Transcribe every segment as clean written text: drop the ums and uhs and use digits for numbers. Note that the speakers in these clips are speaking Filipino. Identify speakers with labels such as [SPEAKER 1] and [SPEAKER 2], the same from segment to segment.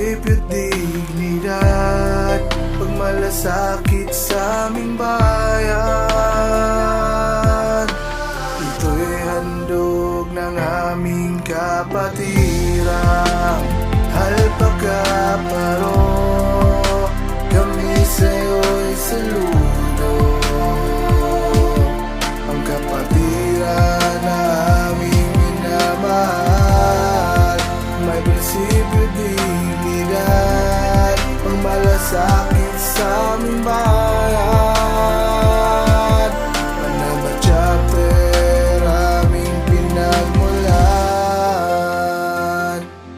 [SPEAKER 1] prinsipyo, dignidad, pagmalasakit sa aming bayan. Ito'y handog ng aming kapatiran. Halpagkaparo, kami sa'yo'y saludo. Ang kapatiran na aming minamahal, may prinsipyo, dignidad, pagmalasakit sa aming bayan. Panama chapter, aming pinagmulan.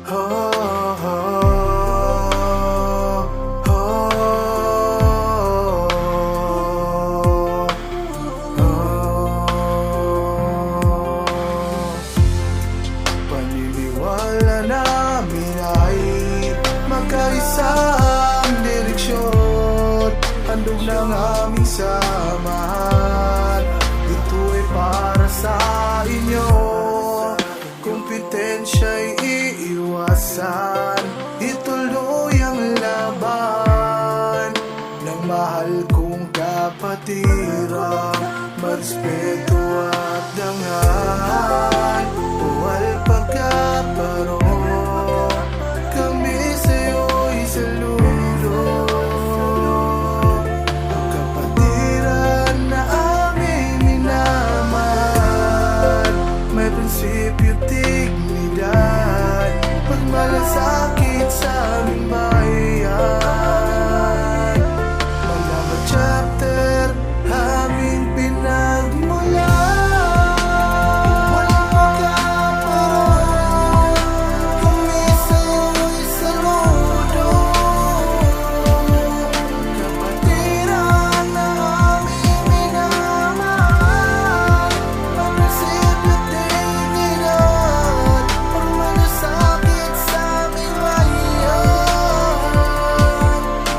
[SPEAKER 1] Oh, oh, oh, oh, oh. Paniniwala namin ay magkaisang direksyon, handog ng aming samahan. Ito ay para sa inyo, kompetensya'y iiwasan, ituloy ang laban ng mahal kong kapatiran. Marespeto at dangal, buwal pagkaparo, kami sa'yo'y saludo. Ang kapatiran na aming minamahal, may prinsipyo, dignidad, pagmalasakit sa aming bayan. Manama chapter, aming pinagmulan. Walang magkaparo, kami sa'yo'y saludo. Kapatiran na aming minamahal, ang prinsipyo, dignidad, pagmalasakit sa aming bayan.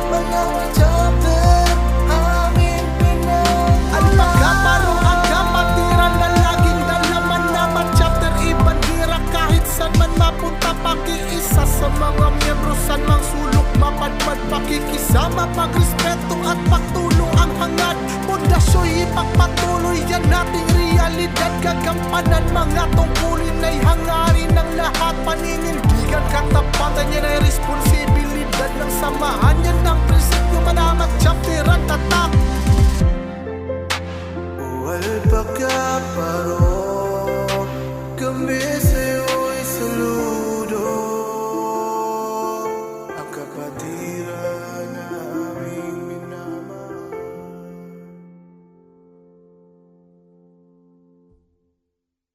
[SPEAKER 1] Manama chapter, aming pinagmulan.
[SPEAKER 2] Ang pagkaparo, ang kapatiran na laging dalaman. Nama chapter, ibandira kahit saan man mapunta. Pakiisa sa mga miyembro, saan mang sulok mapadpad. Pakikisama, pagrespeto at pagtulong ang hangad. Pundasyo'y ipagpatuloy, yan nating realidad. Gagampanan mga tungkulin ay hangarin ng lahat. Paninindigan, katapatan, yan ay responsibilidad ng samahan. Yan ang prinsipyo, Manama chapter at tatak.
[SPEAKER 1] Buwal pagkaparo, kami sa'yo'y